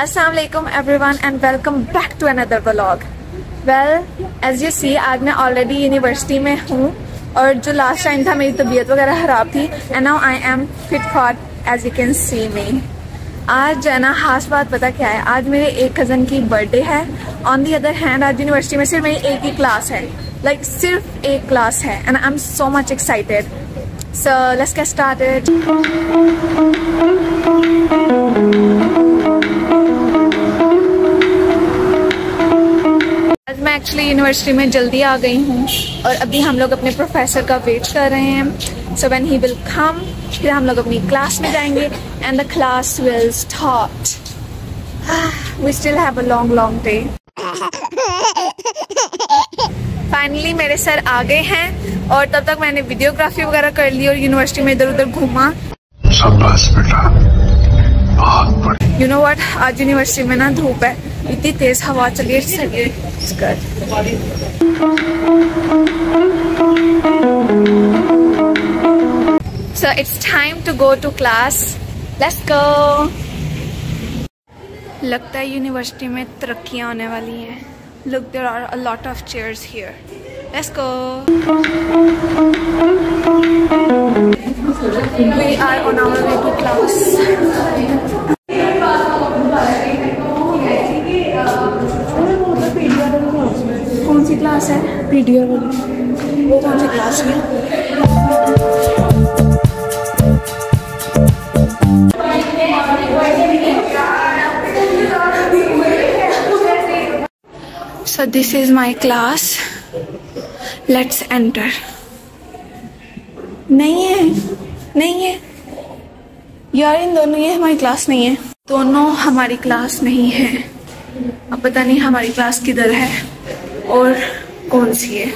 Assalamu alaikum everyone and welcome back to another vlog. Well, as you see, आज मैं already university में हूँ और जो लास्ट टाइम था मेरी तबीयत वगैरह खराब थी and now I am fit for as you can see me. आज जो है ना खास बात पता क्या है, आज मेरे एक कज़न की बर्थडे है. ऑन दी अदर हैंड आज यूनिवर्सिटी में सिर्फ मेरी एक ही क्लास है, लाइक सिर्फ एक क्लास है and I am so much excited. So let's get started. आज मैं एक्चुअली यूनिवर्सिटी में जल्दी आ गई हूँ और अभी हम लोग अपने प्रोफेसर का वेट कर रहे हैं. So when he will come फिर हम लोग अपनी क्लास में जाएंगे and the class will start. We still have a long day. Finally मेरे सर आ गए हैं और तब तक मैंने वीडियोग्राफी वगैरह कर ली और यूनिवर्सिटी में इधर उधर घूमा. शाबाश बेटा, बहुत बढ़िया. यू नो व्हाट, आज यूनिवर्सिटी में ना धूप है, इतनी तेज हवा चली है. So it's time to go to class. Let's go. लगता है यूनिवर्सिटी में तरक्कियां होने वाली हैं. Look, there are a lot of chairs here. Let's go. We are on our way to class. कौन सी क्लास है? पीडीआर वाली. वो कौन सी क्लास है? So this is my class. Let's enter. नहीं है यार, इन दोनों, ये हमारी क्लास नहीं है. दोनों हमारी क्लास नहीं है. अब पता नहीं हमारी क्लास किधर है और कौन सी है.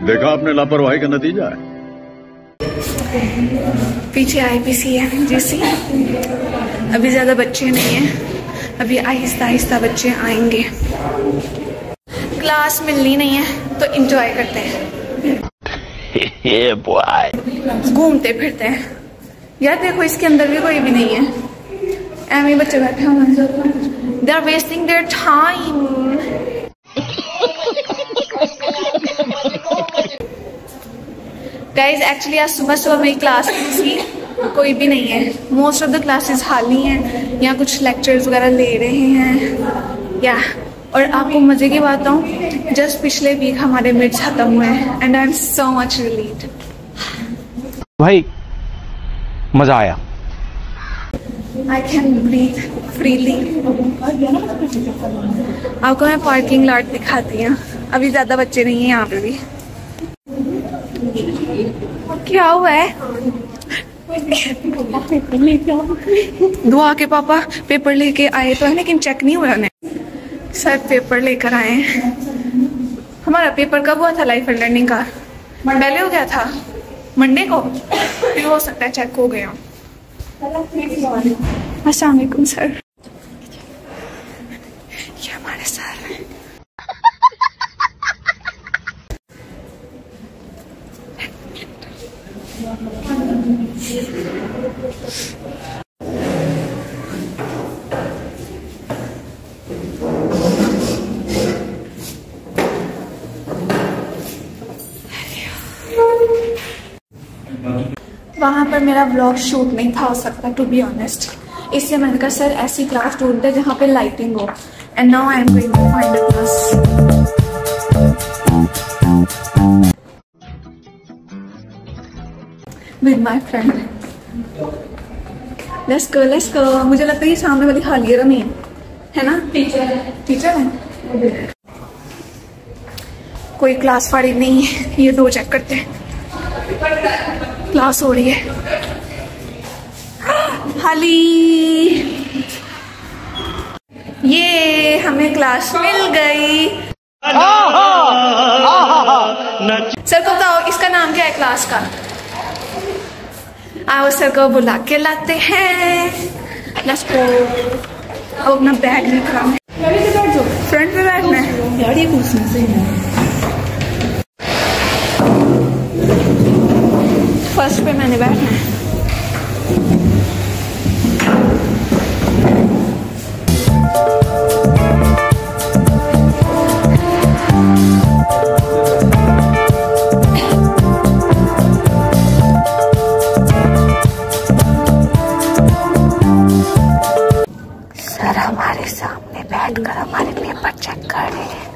देखा आपने लापरवाही का नतीजा है. पीछे आईपीसी है जीसी. अभी ज्यादा बच्चे नहीं हैं, अभी आहिस्ता आहिस्ता बच्चे आएंगे. क्लास मिलनी नहीं है तो एंजॉय करते हैं. घूमते फिरते हैं. यार देखो, इसके अंदर भी कोई भी नहीं है. ऐसे बच्चे बैठे हुए हैं. They are wasting their time. Guys actually आज सुबह मेरी क्लास थी, कोई भी नहीं है. मोस्ट ऑफ द क्लासेस खाली हैं, यहाँ कुछ लेक्चर्स वगैरह ले रहे हैं या. और आपको मजे की बात बताऊँ, जस्ट पिछले वीक हमारे मिड्स खत्म हुए हैं and I am so much relieved. भाई मजा आया. I can breathe freely. आपको मैं पार्किंग लॉट दिखाती हूँ. अभी ज्यादा बच्चे नहीं हैं यहाँ पे भी. क्या हुआ है? दुआ के पापा पेपर लेके आए तो है, लेकिन चेक नहीं हुआ. उन्हें सर पेपर लेकर आए हैं. हमारा पेपर कब हुआ था लाइफ एंड लर्निंग का? पहले हो गया था मंडे को, फिर हो सकता है चेक हो गया. अस्सलाम वालेकुम सर. ये हमारे सर हैं. वहाँ पर मेरा व्लॉग शूट नहीं था हो सकता, टू बी ऑनेस्ट. इसलिए मैंने कहा सर ऐसी क्लास ढूंढते जहाँ पे लाइटिंग हो. And now I am going to find a class with my friend. Let's go. मुझे लगता है ये सामने वाली खाली नहीं है ना? टीचर है. कोई क्लास फाड़ी नहीं है. ये दो चेक करते हैं. क्लास हो रही है खाली. ये हमें क्लास मिल गई. सर को बताओ इसका नाम क्या है क्लास का? आओ सर को बुला के लाते हैं. लेट्स गो. अब अपना बैग निकाल. फ्रंट पे बैठना है यार, ये पूछना सही है. फर्स्ट पे मैंने बैठना है. बैठकर हमारे पेपर चेक कर रहे हैं।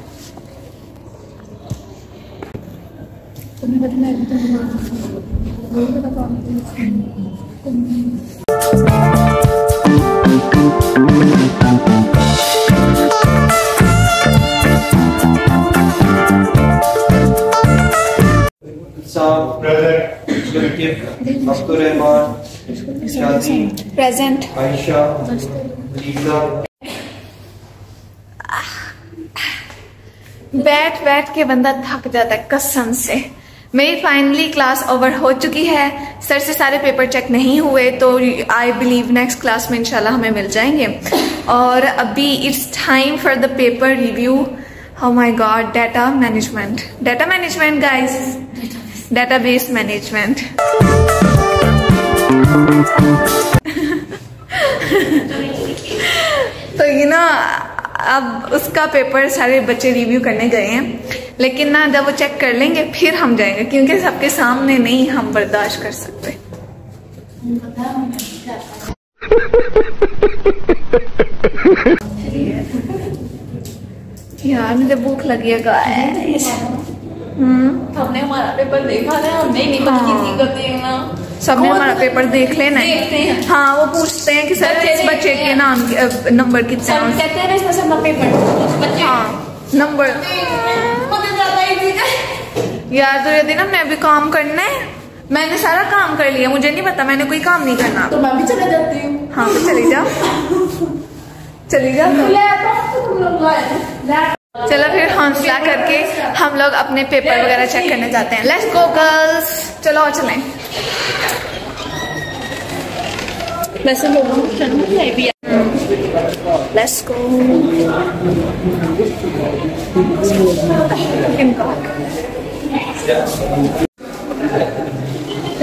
प्रेजेंट। आयशा, लीजा। बैठ बैठ के बंदा थक जाता है कसम से। मेरी फाइनली क्लास ओवर हो चुकी है। सर से सारे पेपर चेक नहीं हुए तो आई बिलीव नेक्स्ट क्लास में इंशाल्लाह हमें मिल जाएंगे। और अभी it's time for the paper review. Oh my God, data management guys, database management। तो अब उसका पेपर सारे बच्चे रिव्यू करने गए हैं, लेकिन ना जब वो चेक कर लेंगे फिर हम जाएंगे, क्योंकि सबके सामने नहीं हम बर्दाश्त कर सकते। यार मुझे भूख लगी है गाइस। हमने हमारा पेपर देखा है, हमने नहीं देखना। सबने हमारा पेपर देख लेना है। हाँ, वो पूछते हैं कि सर इस बच्चे के नाम नंबर कितने हैं। कहते हैं इसमें सब पेपर। हाँ, नंबर। यार तो ये दिन मैं भी काम करना है। मैंने सारा काम कर लिया, मुझे नहीं पता, मैंने कोई काम नहीं करना। तो मैं भी चले जाती हूँ। हाँ तो चली जाओ, चली जाओ। चलो फिर हौसला करके हम लोग अपने पेपर वगैरह चेक करने जाते हैं। लेट्स गो गर्ल्स, चलो और चलें। वैसे लेट्स गो।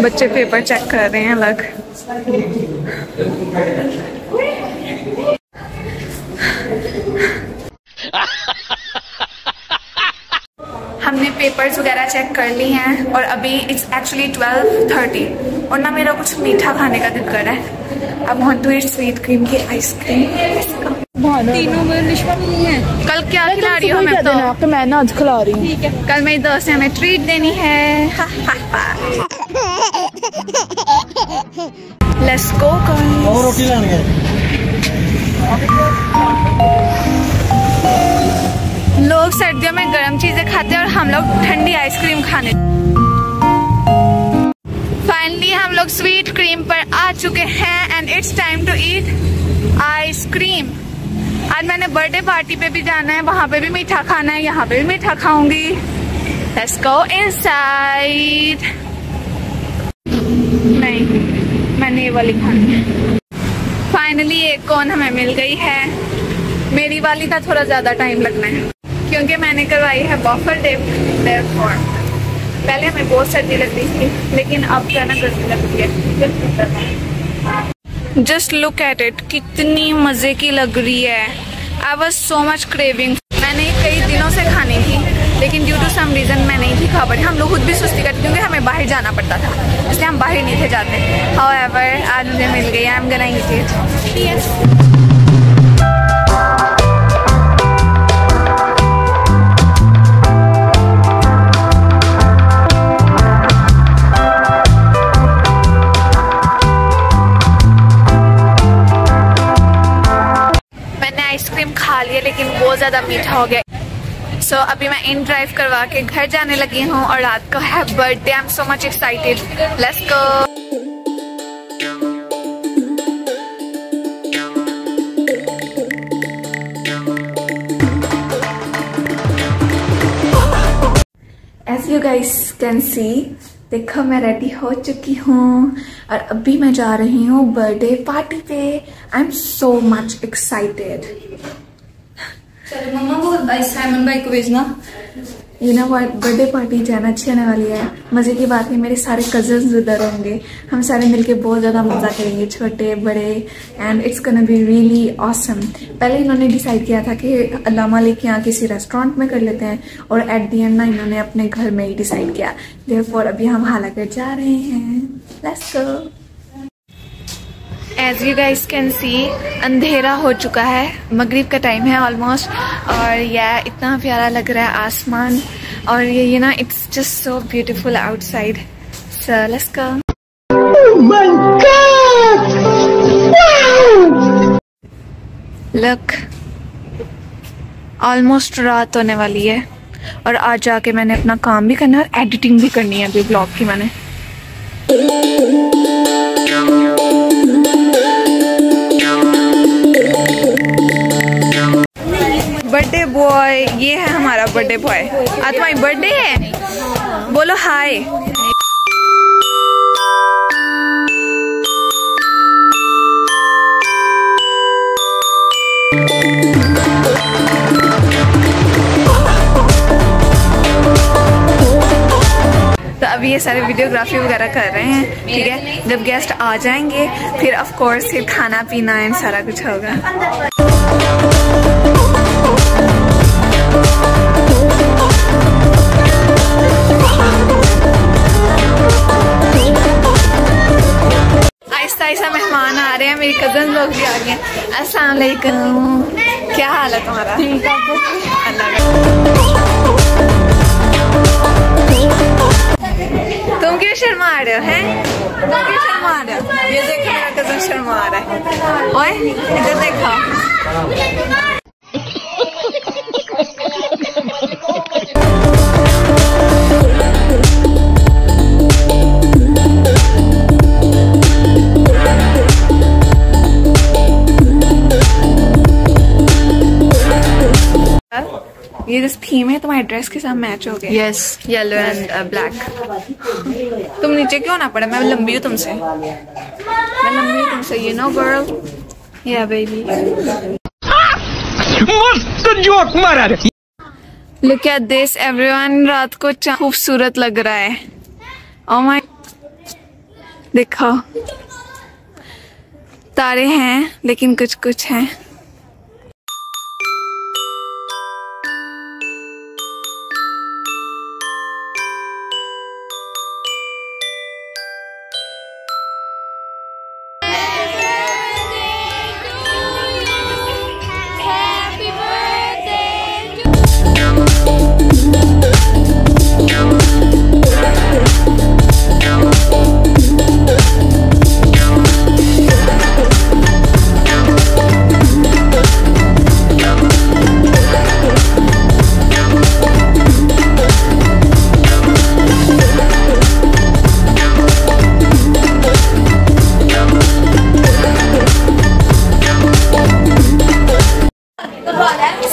बच्चे पेपर चेक कर रहे हैं अलग। हमने पेपर्स वगैरह चेक कर ली हैं और अभी इट्स एक्चुअली 12:30 और ना मेरा कुछ मीठा खाने का दिल कर रहा है। अब want to eat sweet cream की आइसक्रीम। तीनों में निष्पा नहीं है। कल क्या खिला रही हो हमें? तो मैं ना आज खिला रही हूँ। ठीक है, कल मेरी दोस्त ने हमें ट्रीट देनी है। Let's go guys. और रोटी लानी है। लोग सर्दियों में गर्म चीजें खाते हैं और हम लोग ठंडी आइसक्रीम खाने। फाइनली हम लोग स्वीट क्रीम पर आ चुके हैं and it's time to eat ice cream. आज मैंने बर्थडे पार्टी पे भी जाना है, वहां पे भी मीठा खाना है, यहाँ पे भी मीठा खाऊंगी। Let's go inside. नहीं, मैंने ये वाली खानी है। फाइनली एक कोन हमें मिल गई है। मेरी वाली का थोड़ा ज्यादा टाइम लगना है क्योंकि मैंने करवाई है वॉफल डिप। पहले हमें बहुत सर्दी लग रही थी, लेकिन अब जाना गर्मी लग रही है। जस्ट लुक एट इट, कितनी मजे की लग रही है। I was so much craving. मैंने कई दिनों से खानी थी, लेकिन ड्यू टू सम रीजन मैं नहीं थी खा पाई। हम लोग खुद भी सुस्ती करते क्योंकि हमें बाहर जाना पड़ता था, इसलिए हम बाहर नहीं थे जाते। हाउएवर आज मुझे मिल गई। I am gonna eat it. Yes. Ice cream खा लिया लेकिन बहुत ज़्यादा मीठा हो गया। सो अभी मैं इन ड्राइव करवा के घर जाने लगी हूँ और रात को है birthday. I am so much excited. Let's go. As you guys can see, देखो मैं रेडी हो चुकी हूँ और अभी मैं जा रही हूँ बर्थडे पार्टी पे। I am so much excited. चलो मम्मा वो साइमन भाई को भेजना। बर्थडे पार्टी जाना अच्छी आने वाली है। मजे की बात है, मेरे सारे कजन्स उधर होंगे। हम सारे मिलके बहुत ज्यादा मजा करेंगे, छोटे बड़े, and it's gonna be really awesome. पहले इन्होंने डिसाइड किया था कि अल्लामा लेके यहाँ किसी रेस्टोरेंट में कर लेते हैं और एट दी एंड ना इन्होंने अपने घर में ही डिसाइड किया। देयरफॉर अभी हम हालाकर जा रहे हैं। Let's go. As you guys can see अंधेरा हो चुका है, मगरिब का टाइम है ऑलमोस्ट। और यह इतना प्यारा लग रहा है आसमान, और ये ना it's just so beautiful outside. So let's go. Look, almost रात होने वाली है और आज जाके मैंने अपना काम भी करना है और एडिटिंग भी करनी है अभी ब्लॉग की मैंने। बर्थडे बॉय, ये है हमारा बर्थडे बॉय। आज तुम्हारी बर्थडे है, बोलो हाय। तो अभी ये सारे वीडियोग्राफी वगैरह कर रहे हैं, ठीक है। जब गेस्ट आ जाएंगे फिर ऑफ कोर्स फिर खाना पीना एंड सारा कुछ होगा। आहिस्ता आहिस्ता मेहमान आ रहे हैं, मेरी कजन लोग भी आ गए हैं। अस्सलाम वालेकुम, क्या हाल है तुम्हारा? तुम क्यों शर्मा रहे हो? हैं तुम क्यों शर्मा रहे हो? ये देखो मेरा कजन शर्मा रहा है। ओए इधर देखो। ये जो थीम है तुम्हारे ड्रेस के साथ मैच हो गया। Yes, yellow and black. तुम नीचे क्यों ना पड़े? मैं लंबी हूँ तुमसे, मैं लंबी हूँ तुमसे, यू नो गर्ल। या बेबी, मस्त जोक मारा रे। लुक एट दिस एवरीवन, रात को खूबसूरत लग रहा है। ओह माय, देखो तारे हैं लेकिन कुछ कुछ हैं।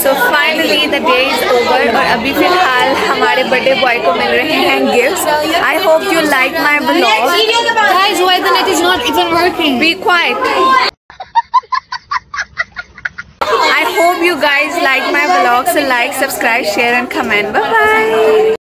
So finally the day is over और अभी फिलहाल हमारे बर्थडे बॉय को मिल रहे हैं gifts. I hope you like my vlog. Guys, why the net is not even working? Be quiet. I hope you guys like my vlog. So like, subscribe, share and comment. Bye bye.